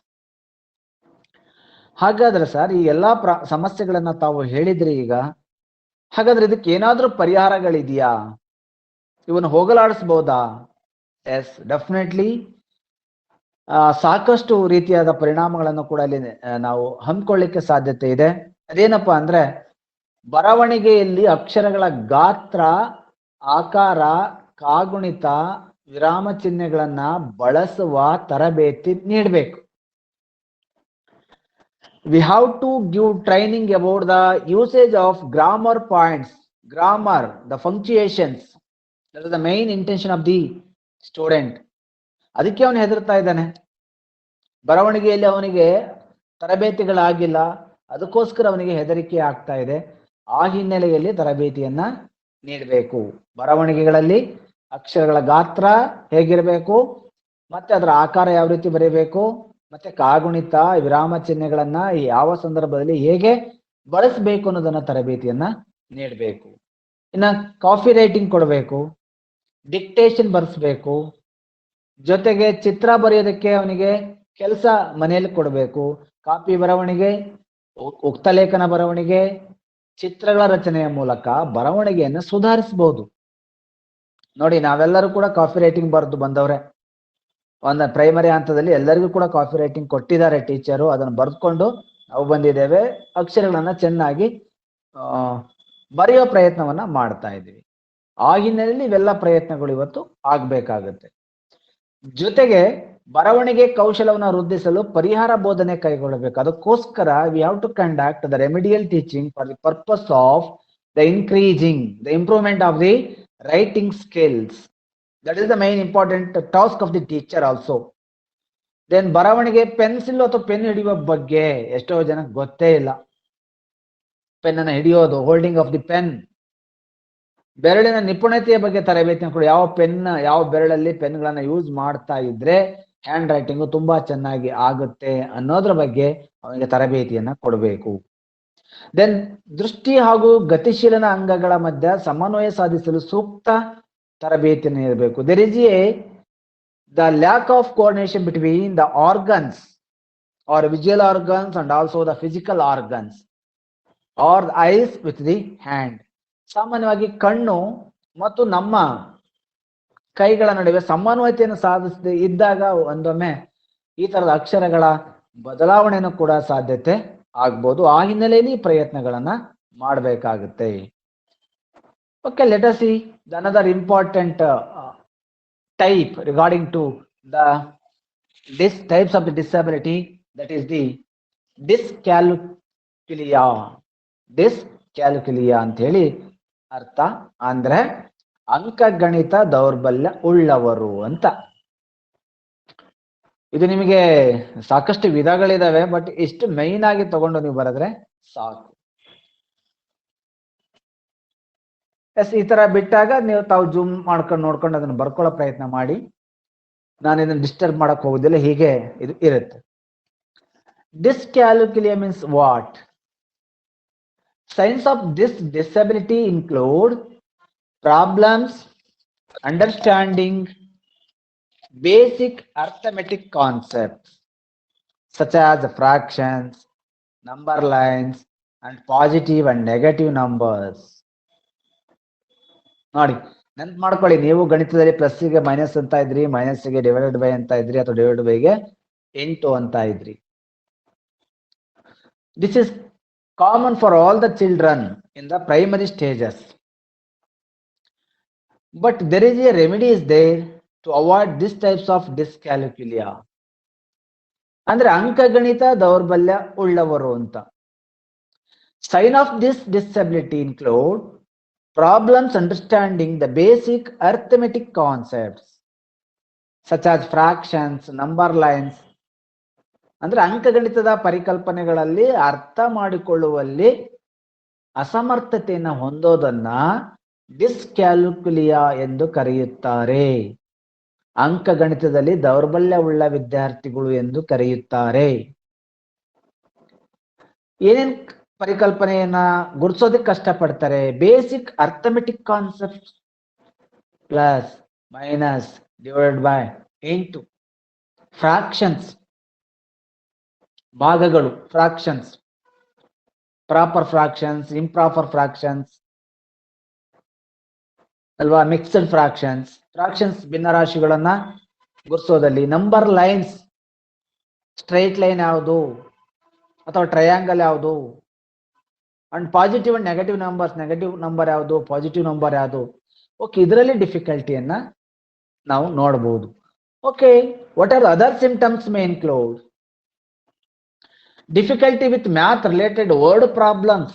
ಹಾಗಾದ್ರೆ ಸರ್, ಈ ಎಲ್ಲಾ ಸಮಸ್ಯೆಗಳನ್ನ ತಾವು ಹೇಳಿದ್ರಿ ಈಗ. ಹಾಗಾದ್ರೆ ಇದಕ್ಕೆ ಏನಾದ್ರೂ ಪರಿಹಾರಗಳಿದೆಯಾ? ಇವನ್ನ ಹೋಗಲಾಡಿಸಬಹುದಾ? ಎಸ್, ಡೆಫಿನೆಟ್ಲಿ ಸಾಕಷ್ಟು ರೀತಿಯಾದ ಪರಿಣಾಮಗಳನ್ನು ಕೂಡ ಅಲ್ಲಿ ನಾವು ಹಮ್ಮಿಕೊಳ್ಳಿಕ್ಕೆ ಸಾಧ್ಯತೆ ಇದೆ. ಅದೇನಪ್ಪಾ ಅಂದ್ರೆ, ಬರವಣಿಗೆಯಲ್ಲಿ ಅಕ್ಷರಗಳ ಗಾತ್ರ, ಆಕಾರ, ಕಾಗುಣಿತ, ವಿರಾಮ ಚಿಹ್ನೆಗಳನ್ನ ಬಳಸುವ ತರಬೇತಿ ನೀಡಬೇಕು. We have to give training about the usage of grammar points, grammar, the punctuations. That is the main intention of the student. ಅದಕ್ಕೆ ಅವನು ಹೆದರ್ತಾ ಇದ್ದಾನೆ. ಬರವಣಿಗೆಯಲ್ಲಿ ಅವನಿಗೆ ತರಬೇತಿಗಳಾಗಿಲ್ಲ, ಅದಕ್ಕೋಸ್ಕರ ಅವನಿಗೆ ಹೆದರಿಕೆ ಆಗ್ತಾ ಇದೆ. ಆ ಹಿನ್ನೆಲೆಯಲ್ಲಿ ತರಬೇತಿಯನ್ನ ನೀಡಬೇಕು. ಬರವಣಿಗೆಗಳಲ್ಲಿ ಅಕ್ಷರಗಳ ಗಾತ್ರ ಹೇಗಿರಬೇಕು, ಮತ್ತೆ ಅದರ ಆಕಾರ ಯಾವ ರೀತಿ ಬರೀಬೇಕು, ಮತ್ತೆ ಕಾಗುಣಿತ, ವಿರಾಮ ಚಿಹ್ನೆಗಳನ್ನ ಯಾವ ಸಂದರ್ಭದಲ್ಲಿ ಹೇಗೆ ಬಳಸಬೇಕು ಅನ್ನೋದನ್ನ ತರಬೇತಿಯನ್ನ ನೀಡಬೇಕು. ಇನ್ನ ಕಾಪಿ ರೈಟಿಂಗ್ ಕೊಡಬೇಕು, ಡಿಕ್ಟೇಷನ್ ಬರ್ಸ್ಬೇಕು, ಜೊತೆಗೆ ಚಿತ್ರ ಬರೆಯೋದಕ್ಕೆ ಅವನಿಗೆ ಕೆಲಸ ಮನೆಯಲ್ಲಿ ಕೊಡಬೇಕು. ಕಾಪಿ ಬರವಣಿಗೆ, ಉಕ್ತಲೇಖನ ಬರವಣಿಗೆ, ಚಿತ್ರಗಳ ರಚನೆಯ ಮೂಲಕ ಬರವಣಿಗೆಯನ್ನು ಸುಧಾರಿಸಬಹುದು. ನೋಡಿ, ನಾವೆಲ್ಲರೂ ಕೂಡ ಕಾಪಿ ರೈಟಿಂಗ್ ಬರೆದು ಬಂದವ್ರೆ. ಒಂದು ಪ್ರೈಮರಿ ಹಂತದಲ್ಲಿ ಎಲ್ಲರಿಗೂ ಕೂಡ ಕಾಪಿ ರೈಟಿಂಗ್ ಕೊಟ್ಟಿದ್ದಾರೆ ಟೀಚರು. ಅದನ್ನು ಬರೆದುಕೊಂಡು ನಾವು ಬಂದಿದ್ದೇವೆ. ಅಕ್ಷರಗಳನ್ನ ಚೆನ್ನಾಗಿ ಬರೆಯೋ ಪ್ರಯತ್ನವನ್ನ ಮಾಡ್ತಾ ಇದ್ದೀವಿ. ಆ ಹಿನ್ನೆಲೆಯಲ್ಲಿ ಇವೆಲ್ಲ ಪ್ರಯತ್ನಗಳು ಇವತ್ತು ಆಗ್ಬೇಕಾಗತ್ತೆ. ಜೊತೆಗೆ ಬರವಣಿಗೆ ಕೌಶಲವನ್ನು ವೃದ್ಧಿಸಲು ಪರಿಹಾರ ಬೋಧನೆ ಕೈಗೊಳ್ಳಬೇಕು. ಅದಕ್ಕೋಸ್ಕರ we have to conduct the remedial teaching for the purpose of the increasing the improvement of the writing skills. That is the main important task of the teacher also. Then ಬರವಣಿಗೆ ಪೆನ್ಸಿಲ್ ಅಥವಾ pen ಹಿಡಿಯುವ ಬಗ್ಗೆ ಎಷ್ಟೋ ಜನಕ್ಕೆ ಗೊತ್ತೇ ಇಲ್ಲ. Pen ಅನ್ನು ಹಿಡಿಯೋದು, ಹೋಲ್ಡಿಂಗ್ ಆಫ್ ದಿ ಪೆನ್, ಬೆರಳಿನ ನಿಪುಣತೆಯ ಬಗ್ಗೆ ತರಬೇತಿಯನ್ನು ಕೊಡಿ. ಯಾವ ಬೆರಳಲ್ಲಿ ಪೆನ್ಗಳನ್ನ ಯೂಸ್ ಮಾಡ್ತಾ ಇದ್ರೆ ಹ್ಯಾಂಡ್ ರೈಟಿಂಗು ತುಂಬಾ ಚೆನ್ನಾಗಿ ಆಗುತ್ತೆ ಅನ್ನೋದ್ರ ಬಗ್ಗೆ ಅವನಿಗೆ ತರಬೇತಿಯನ್ನ ಕೊಡಬೇಕು. ದೆನ್ ದೃಷ್ಟಿ ಹಾಗೂ ಗತಿಶೀಲನ ಅಂಗಗಳ ಮಧ್ಯೆ ಸಮನ್ವಯ ಸಾಧಿಸಲು ಸೂಕ್ತ ತರಬೇತಿಯನ್ನು ನೀಡಬೇಕು. There is the lack of coordination between the organs or visual organs and also the physical organs or the eyes with the hand. ಸಾಮಾನ್ಯವಾಗಿ ಕಣ್ಣು ಮತ್ತು ನಮ್ಮ ಕೈಗಳ ನಡುವೆ ಸಮನ್ವಯತೆಯನ್ನು ಸಾಧಿಸದೆ ಇದ್ದಾಗ ಒಂದೊಮ್ಮೆ ಈ ತರದ ಅಕ್ಷರಗಳ ಬದಲಾವಣೆಯನ್ನು ಕೂಡ ಸಾಧ್ಯತೆ ಆಗ್ಬೋದು. ಆ ಹಿನ್ನೆಲೆಯಲ್ಲಿ ಪ್ರಯತ್ನಗಳನ್ನ ಮಾಡಬೇಕಾಗುತ್ತೆ. Okay, let us see another important type regarding to the types of the disability, that is the dyscalculia. dyscalculia ಅಂತ ಹೇಳಿ ಅರ್ಥ ಅಂದ್ರೆ ಅಂಕಗಣಿತ ದೌರ್ಬಲ್ಯ ಉಳ್ಳವರು ಅಂತ. ಇದು ನಿಮಗೆ ಸಾಕಷ್ಟು ವಿಧಗಳಿದಾವೆ, ಬಟ್ ಇಷ್ಟು ಮೈನ್ ಆಗಿ ತಗೊಂಡು ನೀವು ಬರೆದ್ರೆ ಸಾಕು. ಎಸ್, ಈ ತರ ಬಿಟ್ಟಾಗ ನೀವು ತಾವು ಜೂಮ್ ಮಾಡ್ಕೊಂಡು ನೋಡ್ಕೊಂಡು ಅದನ್ನು ಬರ್ಕೊಳ್ಳೋ ಪ್ರಯತ್ನ ಮಾಡಿ. ನಾನು ಇದನ್ನು ಡಿಸ್ಟರ್ಬ್ ಮಾಡಕ್ ಹೋಗುದಿಲ್ಲ, ಹೀಗೆ ಇದು ಇರುತ್ತೆ. Dyscalculia means what? Signs of this disability include problems understanding basic arithmetic concepts such as fractions, number lines, and positive and negative numbers. ನೋಡಿ, ನೆನ್ಪು ಮಾಡ್ಕೊಳ್ಳಿ, ನೀವು ಗಣಿತದಲ್ಲಿ ಪ್ಲಸ್ಗೆ ಮೈನಸ್ ಅಂತ ಇದ್ರಿ, ಮೈನಸ್ಗೆ ಡಿವೈಡೆಡ್ ಬೈ ಅಂತ ಇದ್ರಿ, ಅಥವಾ ಡಿವೈಡೆಡ್ ಬೈಗೆ 8 ಅಂತ ಇದ್ರಿ. This is common for all the children in the primary stages, but there is a remedy is there to avoid these types of dyscalculia. ಅಂದ್ರೆ ಅಂಕಗಣಿತ ದೌರ್ಬಲ್ಯ ಉಳ್ಳವರು ಅಂತ. Sign of this disability include problems understanding the basic arithmetic concepts such as fractions, number lines. ಅಂದ್ರೆ ಅಂಕಗಣಿತದ ಪರಿಕಲ್ಪನೆಗಳಲ್ಲಿ ಅರ್ಥ ಮಾಡಿಕೊಳ್ಳುವಲ್ಲಿ ಅಸಮರ್ಥತೆಯನ್ನು ಹೊಂದೋದನ್ನ ಡಿಸ್ಕ್ಯಾಲ್ಕುಲಿಯಾ ಎಂದು ಕರೆಯುತ್ತಾರೆ. ಅಂಕಗಣಿತದಲ್ಲಿ ದೌರ್ಬಲ್ಯವುಳ್ಳ ವಿದ್ಯಾರ್ಥಿಗಳು ಎಂದು ಕರೆಯುತ್ತಾರೆ. ಏನೇನ್ ಪರಿಕಲ್ಪನೆಯನ್ನ ಗುರುತಿಸೋದಕ್ಕೆ ಕಷ್ಟಪಡ್ತಾರೆ? Basic arithmetic concept, plus minus divided by into, fractions ಭಾಗಗಳು, fractions, proper fractions, improper fractions ಅಲ್ವಾ, ಮಿಕ್ಸ್ಡ್ ಫ್ರಾಕ್ಷನ್ಸ್, ಫ್ರಾಕ್ಷನ್ಸ್ ಭಿನ್ನರಾಶಿಗಳನ್ನ ಗುರುತಿಸೋದಲ್ಲಿ. ನಂಬರ್ ಲೈನ್ಸ್, ಸ್ಟ್ರೈಟ್ ಲೈನ್ ಯಾವುದು ಅಥವಾ ಟ್ರಯಾಂಗಲ್ ಯಾವುದು, and positive and negative numbers, negative number ಯಾವುದು, ಪಾಸಿಟಿವ್ ನಂಬರ್ ಯಾವುದು. Okay, ಇದರಲ್ಲಿ ಡಿಫಿಕಲ್ಟಿಯನ್ನ ನಾವು ನೋಡಬಹುದು. Okay, what are other symptoms may include difficulty with math related word problems.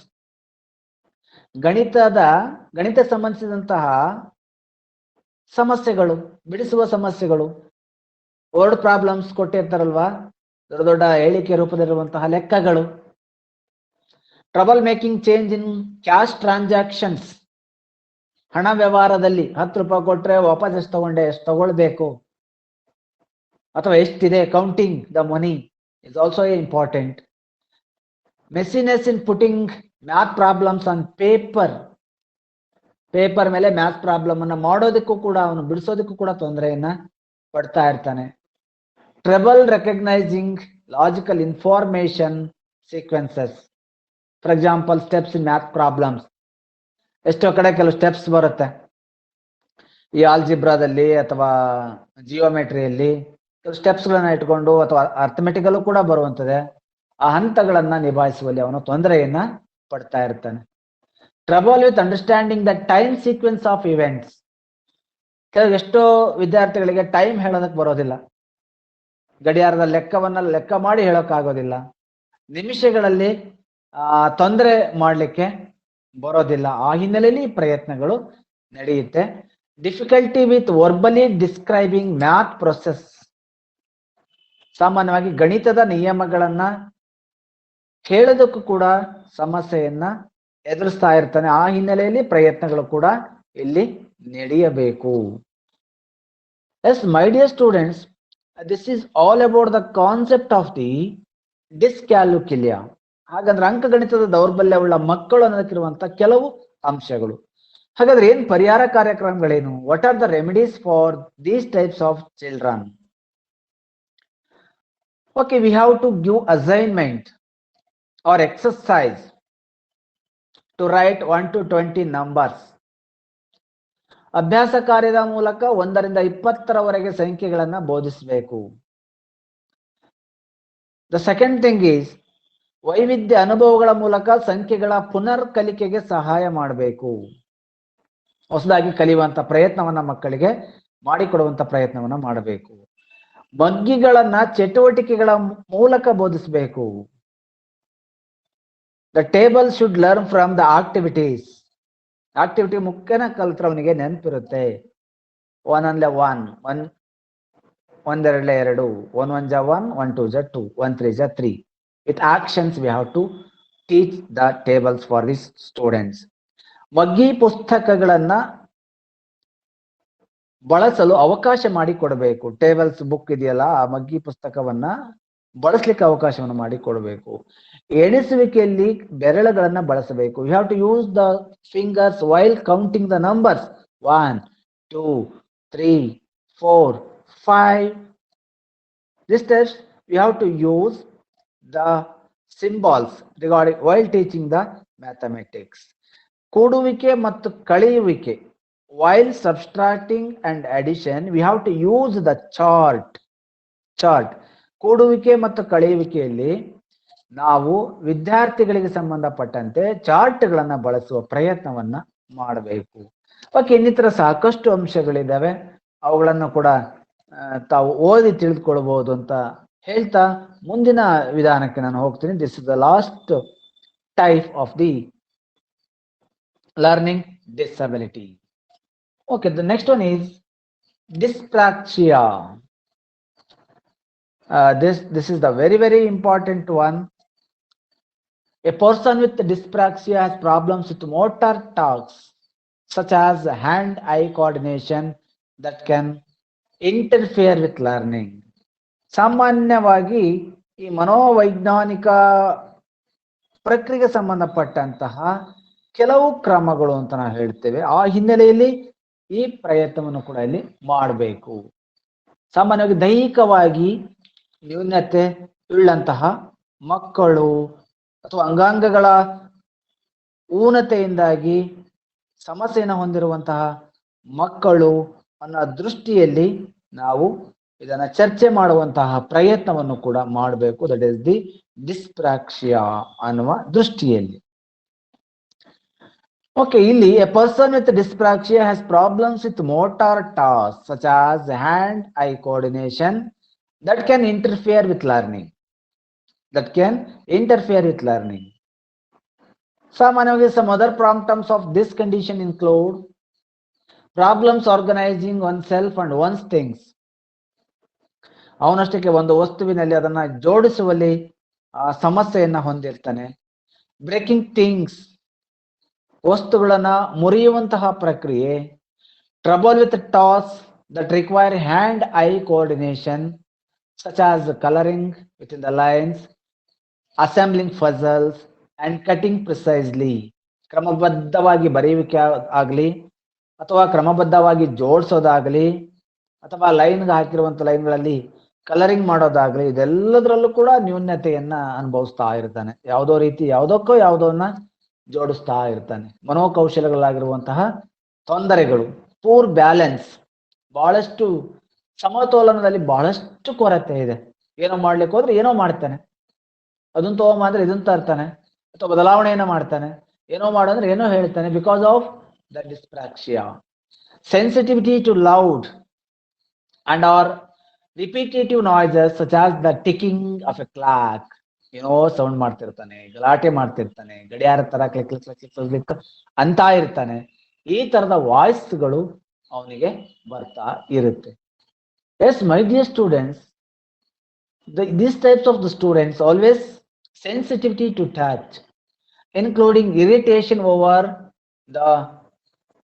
ಗಣಿತ ಸಂಬಂಧಿಸಿದಂತಹ ಸಮಸ್ಯೆಗಳು, ಬಿಡಿಸುವ ಸಮಸ್ಯೆಗಳು, ವರ್ಡ್ ಪ್ರಾಬ್ಲಮ್ಸ್ ಕೊಟ್ಟಿರ್ತಾರಲ್ವಾ, ದೊಡ್ಡ ದೊಡ್ಡ ಹೇಳಿಕೆ ರೂಪದಲ್ಲಿರುವಂತಹ ಲೆಕ್ಕಗಳು. Trouble making change in cash transactions, ಹಣ ವ್ಯವಹಾರದಲ್ಲಿ 10 ರೂಪಾಯಿ ಕೊಟ್ರೆ ವಾಪಸ್ ಎಷ್ಟು ತಗೊಂಡೆ, ಎಷ್ಟು ತಗೊಳ್ಬೇಕು, ಅಥವಾ ಎಷ್ಟಿದೆ, counting the money is also important. Messiness in putting math problems on paper. ಪೇಪರ್ ಮೇಲೆ ಮ್ಯಾಥ್ ಪ್ರಾಬ್ಲಮ್ ಅನ್ನ ಮಾಡೋದಕ್ಕೂ ಕೂಡ, ಅವನು ಬಿಡಿಸೋದಕ್ಕೂ ಕೂಡ ತೊಂದರೆಯನ್ನ ಪಡ್ತಾ ಇರ್ತಾನೆ. Trouble recognising logical information sequences. For example, steps in math problems. ಎಷ್ಟೋ ಕಡೆ ಕೆಲವು ಸ್ಟೆಪ್ಸ್ ಬರುತ್ತೆ ಈ ಆಲ್ಜಿಬ್ರಾದಲ್ಲಿ ಅಥವಾ ಜಿಯೋಮೆಟ್ರಿಯಲ್ಲಿ. ಸ್ಟೆಪ್ಸ್ ಗಳನ್ನ ಇಟ್ಕೊಂಡು, ಅಥವಾ ಅರ್ಥಮೆಟಿಕಲ್ಲೂ ಕೂಡ ಬರುವಂತದೆ, ಆ ಹಂತಗಳನ್ನ ನಿಭಾಯಿಸುವಲ್ಲಿ ಅವನು ತೊಂದರೆಯನ್ನ ಪಡ್ತಾ ಇರ್ತಾನೆ. Trouble with understanding the time sequence of events. ಎಷ್ಟೋ ವಿದ್ಯಾರ್ಥಿಗಳಿಗೆ ಟೈಮ್ ಹೇಳೋದಕ್ಕೆ ಬರೋದಿಲ್ಲ, ಗಡಿಯಾರದ ಲೆಕ್ಕ ಮಾಡಿ ಹೇಳೋಕ್ಕಾಗೋದಿಲ್ಲ, ನಿಮಿಷಗಳಲ್ಲಿ ತೊಂದರೆ ಮಾಡ್ಲಿಕ್ಕೆ ಬರೋದಿಲ್ಲ. ಆ ಹಿನ್ನೆಲೆಯಲ್ಲಿ ಪ್ರಯತ್ನಗಳು ನಡೆಯುತ್ತೆ. Difficulty with verbally describing math process. ಸಾಮಾನ್ಯವಾಗಿ ಗಣಿತದ ನಿಯಮಗಳನ್ನ ಹೇಳೋದಕ್ಕೂ ಕೂಡ ಸಮಸ್ಯೆಯನ್ನ ಎದುರಿಸ್ತಾ ಇರ್ತಾನೆ. ಆ ಹಿನ್ನೆಲೆಯಲ್ಲಿ ಪ್ರಯತ್ನಗಳು ಕೂಡ ಇಲ್ಲಿ ನಡೆಯಬೇಕು. Yes my dear students, this is all about the concept of the dyscalculia. ಹಾಗಾದ್ರೆ ಅಂಕಗಣಿತದ ದೌರ್ಬಲ್ಯವುಳ್ಳ ಮಕ್ಕಳು ಅನ್ನೋದಕ್ಕಿರುವಂತ ಕೆಲವು ಅಂಶಗಳು. ಹಾಗಾದ್ರೆ ಏನ್ ಪರಿಹಾರ ಕಾರ್ಯಕ್ರಮಗಳೇನು? What are the remedies for these types of children? Okay, we have to give assignment or exercise to write 1 to 20 numbers. ಅಭ್ಯಾಸ ಕಾರ್ಯದ ಮೂಲಕ 1 ರಿಂದ 20ರವರೆಗೆ ಸಂಖ್ಯೆಗಳನ್ನ ಬೋಧಿಸಬೇಕು. The second thing is ವೈವಿಧ್ಯ ಅನುಭವಗಳ ಮೂಲಕ ಸಂಖ್ಯೆಗಳ ಪುನರ್ ಕಲಿಕೆಗೆ ಸಹಾಯ ಮಾಡಬೇಕು. ಹೊಸದಾಗಿ ಕಲಿಯುವಂತ ಪ್ರಯತ್ನವನ್ನ ಮಕ್ಕಳಿಗೆ ಮಾಡಿಕೊಡುವಂತ ಪ್ರಯತ್ನವನ್ನ ಮಾಡಬೇಕು. ಮಗ್ಗಿಗಳನ್ನ ಚಟುವಟಿಕೆಗಳ ಮೂಲಕ ಬೋಧಿಸಬೇಕು. The table should learn from the activities. Activity ಮುಖ್ಯನ ಕಲ್ತ್ರವನಿಗೆ ನೆನಪಿರುತ್ತೆ. 1 1 1 1 2 1 1 1 1 2 2 1 3 3. With actions we have to teach the tables for these students. ಮಗ್ಗಿ ಪುಸ್ತಕಗಳನ್ನ ಬಳಸಲು ಅವಕಾಶ ಮಾಡಿಕೊಡಬೇಕು. ಟೇಬಲ್ಸ್ ಬುಕ್ ಇದೆಯಲ್ಲ, ಆ ಮಗ್ಗಿ ಪುಸ್ತಕವನ್ನ ಬಳಸಲಿಕ್ಕೆ ಅವಕಾಶವನ್ನು ಮಾಡಿಕೊಡಬೇಕು. ಎಣಿಸುವಿಕೆಯಲ್ಲಿ ಬೆರಳುಗಳನ್ನ ಬಳಸಬೇಕು. You have to use the fingers while counting the numbers. 1 2 3 4 5. This steps you have to use the symbols regarding while teaching the mathematics. ಕೂಡುವಿಕೆ ಮತ್ತು ಕಳೆಯುವಿಕೆ. While subtracting and addition, we have to use the chart. ಕೂಡುವಿಕೆ ಮತ್ತು ಕಳೆಯುವಿಕೆಯಲ್ಲಿ ನಾವು ವಿದ್ಯಾರ್ಥಿಗಳಿಗೆ ಸಂಬಂಧಪಟ್ಟಂತೆ ಚಾರ್ಟ್ಗಳನ್ನ ಬಳಸುವ ಪ್ರಯತ್ನವನ್ನ ಮಾಡಬೇಕು. Okay, ಇನ್ನಿತರ ಸಾಕಷ್ಟು ಅಂಶಗಳಿದ್ದಾವೆ, ಅವುಗಳನ್ನು ಕೂಡ ತಾವು ಓದಿ ತಿಳಿದುಕೊಳ್ಬಹುದು ಅಂತ ಹೇಳ್ತಾ ಮುಂದಿನ ವಿಧಾನಕ್ಕೆ ನಾನು ಹೋಗ್ತೀನಿ. This is the last type of the learning disability. Okay, the next one is dyspraxia. This is the very important one. A person with dyspraxia has problems with motor tasks such as hand-eye coordination that can interfere with learning. ಸಾಮಾನ್ಯವಾಗಿ ಈ ಮನೋವೈಜ್ಞಾನಿಕ ಪ್ರಕ್ರಿಯೆಗೆ ಸಂಬಂಧಪಟ್ಟಂತಹ ಕೆಲವು ಕ್ರಮಗಳು ಅಂತ ನಾವು ಹೇಳ್ತೇವೆ. ಆ ಹಿನ್ನೆಲೆಯಲ್ಲಿ ಈ ಪ್ರಯತ್ನವನ್ನು ಕೂಡ ಇಲ್ಲಿ ಮಾಡಬೇಕು. ಸಾಮಾನ್ಯವಾಗಿ ದೈಹಿಕವಾಗಿ ನ್ಯೂನತೆ ಉಳ್ಳಂತಹ ಮಕ್ಕಳು ಅಥವಾ ಅಂಗಾಂಗಗಳ ಊನತೆಯಿಂದಾಗಿ ಸಮಸ್ಯೆಯನ್ನು ಹೊಂದಿರುವಂತಹ ಮಕ್ಕಳು ಅನ್ನೋ ದೃಷ್ಟಿಯಲ್ಲಿ ನಾವು ಇದನ್ನ ಚರ್ಚೆ ಮಾಡುವಂತಹ ಪ್ರಯತ್ನವನ್ನು ಕೂಡ ಮಾಡಬೇಕು. ದಟ್ ಇಸ್ ದಿ ಡಿಸ್ಪ್ರಾಕ್ಸಿಯಾ ಅನ್ನುವ ದೃಷ್ಟಿಯಲ್ಲಿ. Okay, ಇಲ್ಲಿ a person with dyspraxia has problems with motor tasks such as hand-eye coordination that can interfere with learning. ಸಾಮಾನ್ಯವಾಗಿ some other symptoms of this condition include problems organizing oneself and one's things. ಅವನಷ್ಟಕ್ಕೆ ಒಂದು ವಸ್ತುವಿನಲ್ಲಿ ಅದನ್ನ ಜೋಡಿಸುವಲ್ಲಿ ಸಮಸ್ಯೆಯನ್ನ ಹೊಂದಿರ್ತಾನೆ. Breaking things, ವಸ್ತುಗಳನ್ನ ಮುರಿಯುವಂತಹ ಪ್ರಕ್ರಿಯೆ. Trouble with task that require hand I coordination such as coloring within the lines, assembling puzzles and cutting precisely. ಕ್ರಮಬದ್ಧವಾಗಿ ಬರೆಯುವಿಕೆ ಆಗಲಿ ಅಥವಾ ಕ್ರಮಬದ್ಧವಾಗಿ ಜೋಡಿಸೋದಾಗಲಿ ಅಥವಾ ಲೈನ್ಗೆ ಹಾಕಿರುವಂತ ಲೈನ್ಗಳಲ್ಲಿ ಕಲರಿಂಗ್ ಮಾಡೋದಾಗ್ಲಿ, ಇದೆಲ್ಲದರಲ್ಲೂ ಕೂಡ ನ್ಯೂನ್ಯತೆಯನ್ನ ಅನುಭವಿಸ್ತಾ ಇರ್ತಾನೆ. ಯಾವುದೋನ್ನ ಜೋಡಿಸ್ತಾ ಇರ್ತಾನೆ. ಮನೋಕೌಶಲ್ಯಗಳಾಗಿರುವಂತಹ ತೊಂದರೆಗಳು, ಪೂರ್ ಬ್ಯಾಲೆನ್ಸ್, ಬಹಳಷ್ಟು ಸಮತೋಲನದಲ್ಲಿ ಬಹಳಷ್ಟು ಕೊರತೆ ಇದೆ. ಏನೋ ಮಾಡ್ಲಿಕ್ಕೆ ಹೋದ್ರೆ ಏನೋ ಮಾಡ್ತಾನೆ, ಅದನ್ನ ತಗೊಂಬ ಅಂದ್ರೆ ಇದನ್ನ ತರ್ತಾನೆ, ಅಥವಾ ಬದಲಾವಣೆಯನ್ನ ಮಾಡ್ತಾನೆ, ಏನೋ ಮಾಡಂದ್ರೆ ಏನೋ ಹೇಳ್ತಾನೆ. Because of the dyspraxia. Sensitivity to loud and or repetitive noises such as the ticking of a clock. ಏನೋ ಸೌಂಡ್ ಮಾಡ್ತಿರ್ತಾನೆ, ಗಲಾಟೆ ಮಾಡ್ತಿರ್ತಾನೆ, ಗಡಿಯಾರ ತರ ಕ್ಲಿಕ್ ಕ್ಲಿಕ್ ಕ್ಲಿಕ್ ಕ್ಲಿಕ್ ಅಂತ ಇರ್ತಾನೆ. ಈ ತರದ ವಾಯ್ಸ್ಗಳು ಅವನಿಗೆ ಬರ್ತಾ ಇರುತ್ತೆ. Yes my dear students, these types of the students always sensitivity to touch, including irritation over the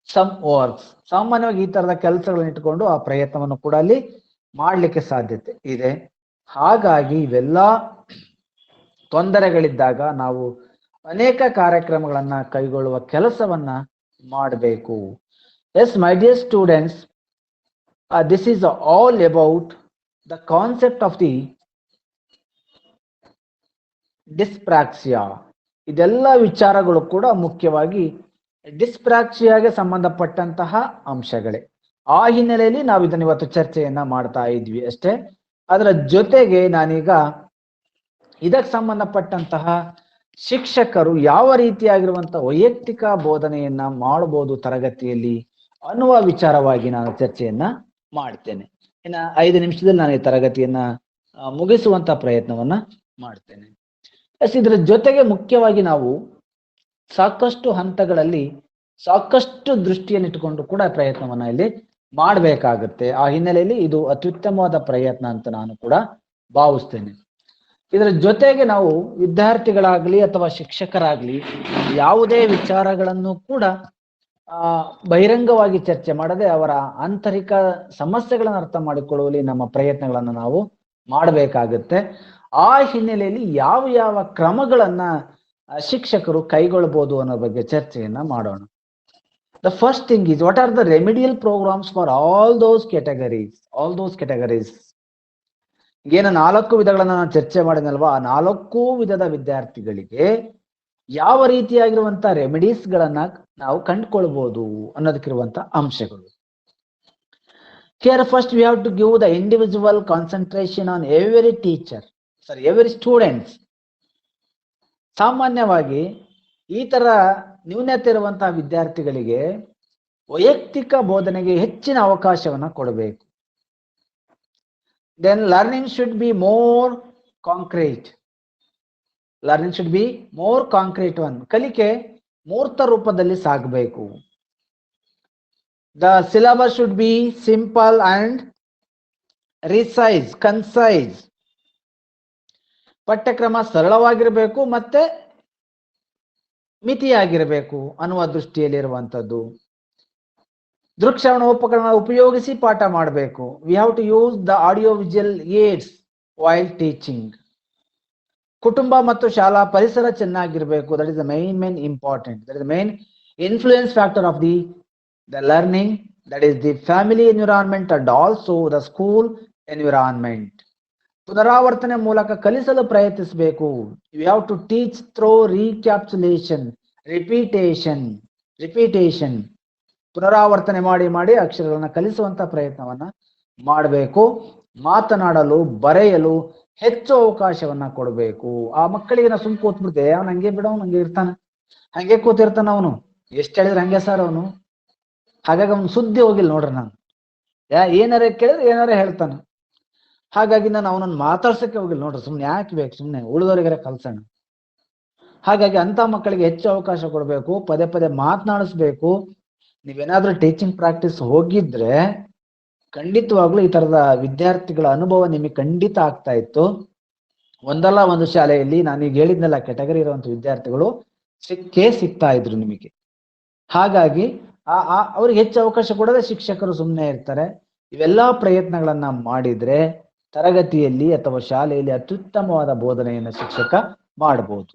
some works. ಸಾಮಾನ್ಯವಾಗಿ ಈ ತರದ ಕೆಲಸಗಳನ್ನ ಇಟ್ಕೊಂಡು ಆ ಪ್ರಯತ್ನವನ್ನು ಕೂಡ ಅಲ್ಲಿ ಮಾಡ್ಲಿಕ್ಕೆ ಸಾಧ್ಯತೆ ಇದೆ. ಹಾಗಾಗಿ ಇವೆಲ್ಲ ತೊಂದರೆಗಳಿದ್ದಾಗ ನಾವು ಅನೇಕ ಕಾರ್ಯಕ್ರಮಗಳನ್ನ ಕೈಗೊಳ್ಳುವ ಕೆಲಸವನ್ನ ಮಾಡಬೇಕು. Yes my dear students, this is all about the concept of the dyspraxia. ಇದೆಲ್ಲ ವಿಚಾರಗಳು ಕೂಡ ಮುಖ್ಯವಾಗಿ ಡಿಸ್ಪ್ರಾಕ್ಸಿಯಾಗೆ ಸಂಬಂಧಪಟ್ಟಂತಹ ಅಂಶಗಳೇ. ಆ ಹಿನ್ನೆಲೆಯಲ್ಲಿ ನಾವು ಇದನ್ನ ಇವತ್ತು ಚರ್ಚೆಯನ್ನ ಮಾಡ್ತಾ ಇದ್ವಿ ಅಷ್ಟೇ. ಅದರ ಜೊತೆಗೆ ನಾನೀಗ ಇದಕ್ಕೆ ಸಂಬಂಧಪಟ್ಟಂತಹ ಶಿಕ್ಷಕರು ಯಾವ ರೀತಿಯಾಗಿರುವಂತಹ ವೈಯಕ್ತಿಕ ಬೋಧನೆಯನ್ನ ಮಾಡಬಹುದು ತರಗತಿಯಲ್ಲಿ ಅನ್ನುವ ವಿಚಾರವಾಗಿ ನಾನು ಚರ್ಚೆಯನ್ನ ಮಾಡ್ತೇನೆ. ಇನ್ನು 5 ನಿಮಿಷದಲ್ಲಿ ನಾನು ಈ ತರಗತಿಯನ್ನ ಮುಗಿಸುವಂತ ಪ್ರಯತ್ನವನ್ನ ಮಾಡ್ತೇನೆ. ಇದರ ಜೊತೆಗೆ ಮುಖ್ಯವಾಗಿ ನಾವು ಸಾಕಷ್ಟು ಹಂತಗಳಲ್ಲಿ ಸಾಕಷ್ಟು ದೃಷ್ಟಿಯನ್ನಿಟ್ಟುಕೊಂಡು ಕೂಡ ಪ್ರಯತ್ನವನ್ನ ಇಲ್ಲಿ ಮಾಡಬೇಕಾಗುತ್ತೆ. ಆ ಹಿನ್ನೆಲೆಯಲ್ಲಿ ಇದು ಅತ್ಯುತ್ತಮವಾದ ಪ್ರಯತ್ನ ಅಂತ ನಾನು ಕೂಡ ಭಾವಿಸ್ತೇನೆ. ಇದರ ಜೊತೆಗೆ ನಾವು ವಿದ್ಯಾರ್ಥಿಗಳಾಗ್ಲಿ ಅಥವಾ ಶಿಕ್ಷಕರಾಗ್ಲಿ ಯಾವುದೇ ವಿಚಾರಗಳನ್ನು ಕೂಡ ಬಹಿರಂಗವಾಗಿ ಚರ್ಚೆ ಮಾಡದೆ ಅವರ ಆಂತರಿಕ ಸಮಸ್ಯೆಗಳನ್ನು ಅರ್ಥ ಮಾಡಿಕೊಳ್ಳುವಲ್ಲಿ ನಮ್ಮ ಪ್ರಯತ್ನಗಳನ್ನು ನಾವು ಮಾಡಬೇಕಾಗುತ್ತೆ. ಆ ಹಿನ್ನೆಲೆಯಲ್ಲಿ ಯಾವ ಯಾವ ಕ್ರಮಗಳನ್ನ ಶಿಕ್ಷಕರು ಕೈಗೊಳ್ಳಬಹುದು ಅನ್ನೋ ಬಗ್ಗೆ ಚರ್ಚೆಯನ್ನ ಮಾಡೋಣ. The first thing is, what are the remedial programmes for all those categories. ಏನು 4 ವಿಧಗಳನ್ನ ನಾನು ಚರ್ಚೆ ಮಾಡಿದ್ನಲ್ವಾ, ಆ 4 ವಿಧದ ವಿದ್ಯಾರ್ಥಿಗಳಿಗೆ ಯಾವ ರೀತಿಯಾಗಿರುವಂತ ರೆಮಿಡೀಸ್ ಗಳನ್ನ ನಾವು ಕಂಡುಕೊಳ್ಬಹುದು ಅನ್ನೋದಕ್ಕಿರುವಂತ ಅಂಶಗಳು. Here first we have to give the individual concentration on every students. ಸಾಮಾನ್ಯವಾಗಿ ಈ ತರ ನ್ಯೂನತೆ ಇರುವಂತಹ ವಿದ್ಯಾರ್ಥಿಗಳಿಗೆ ವೈಯಕ್ತಿಕ ಬೋಧನೆಗೆ ಹೆಚ್ಚಿನ ಅವಕಾಶವನ್ನ ಕೊಡಬೇಕು. Then learning should be more concrete. one. ಕಲಿಕೆ ಮೂರ್ತ ರೂಪದಲ್ಲಿ ಸಾಗಬೇಕು. The syllabus should be simple and concise. ಪಠ್ಯಕ್ರಮ ಸರಳವಾಗಿರಬೇಕು ಮತ್ತೆ ಮಿತಿಯಾಗಿರಬೇಕು ಅನ್ನುವ ದೃಷ್ಟಿಯಲ್ಲಿರುವಂಥದ್ದು. ದೃಕ್ಶ್ರವಣ ಉಪಕರಣ ಉಪಯೋಗಿಸಿ ಪಾಠ ಮಾಡಬೇಕು. We have to use the audio visual aids while teaching. ಕುಟುಂಬ ಮತ್ತು ಶಾಲಾ ಪರಿಸರ ಚೆನ್ನಾಗಿರ್ಬೇಕು. That is the main important. That is the main influence factor of the learning. That is the family environment and also the school environment. ಪುನರಾವರ್ತನೆ ಮೂಲಕ ಕಲಿಸಲು ಪ್ರಯತ್ನಿಸಬೇಕು. You have to teach through recapsulation, repetition. ಪುನರಾವರ್ತನೆ ಮಾಡಿ ಅಕ್ಷರಗಳನ್ನ ಕಲಿಸುವಂತ ಪ್ರಯತ್ನವನ್ನ ಮಾಡಬೇಕು. ಮಾತನಾಡಲು ಬರೆಯಲು ಹೆಚ್ಚು ಅವಕಾಶವನ್ನ ಕೊಡಬೇಕು. ಆ ಮಕ್ಕಳಿಗೆ ನಾವು ಸುಮ್ ಕೂತ್ಬಿಡ್ತೇವೆ, ಅವನು ಹಂಗೆ ಬಿಡೋನು ಹಂಗೆ ಇರ್ತಾನೆ, ಹಂಗೆ ಕೂತಿರ್ತಾನ ಅವನು, ಎಷ್ಟು ಹೇಳಿದ್ರೆ ಹಂಗೆ ಸರ್ ಅವನು. ಹಾಗಾಗಿ ಅವನು ಸುದ್ದಿ ಹೋಗಿಲ್ಲ ನೋಡ್ರಿ. ನಾನು ಏನಾರ ಕೇಳಿದ್ರೆ ಏನಾರ ಹೇಳ್ತಾನೆ. ಹಾಗಾಗಿ ನಾನು ಅವನನ್ನು ಮಾತಾಡ್ಸಕ್ಕೆ ಹೋಗಿಲ್ಲ ನೋಡ್ರಿ. ಸುಮ್ನೆ ಯಾಕೆ ಬೇಕು, ಸುಮ್ನೆ ಉಳಿದವರಿಗಾರ ಕಲ್ಸೋಣ. ಹಾಗಾಗಿ ಅಂತ ಮಕ್ಕಳಿಗೆ ಹೆಚ್ಚು ಅವಕಾಶ ಕೊಡಬೇಕು, ಪದೇ ಮಾತನಾಡಿಸ್ಬೇಕು. ನೀವೇನಾದ್ರೂ ಟೀಚಿಂಗ್ ಪ್ರಾಕ್ಟೀಸ್ ಹೋಗಿದ್ರೆ ಖಂಡಿತವಾಗ್ಲೂ ಈ ತರದ ವಿದ್ಯಾರ್ಥಿಗಳ ಅನುಭವ ನಿಮಗೆ ಖಂಡಿತ ಆಗ್ತಾ ಇತ್ತು. ಒಂದಲ್ಲ ಒಂದು ಶಾಲೆಯಲ್ಲಿ ನಾನೀಗ ಹೇಳಿದ್ನೆಲ್ಲ ಕೆಟಗರಿ ಇರುವಂತ ವಿದ್ಯಾರ್ಥಿಗಳು ಸಿಗ್ತಾ ಇದ್ರು ನಿಮಗೆ. ಹಾಗಾಗಿ ಅವ್ರಿಗೆ ಹೆಚ್ಚು ಅವಕಾಶ ಕೊಡದೆ ಶಿಕ್ಷಕರು ಸುಮ್ಮನೆ ಇರ್ತಾರೆ. ಇವೆಲ್ಲಾ ಪ್ರಯತ್ನಗಳನ್ನ ಮಾಡಿದ್ರೆ ತರಗತಿಯಲ್ಲಿ ಅಥವಾ ಶಾಲೆಯಲ್ಲಿ ಅತ್ಯುತ್ತಮವಾದ ಬೋಧನೆಯನ್ನು ಶಿಕ್ಷಕ ಮಾಡಬಹುದು.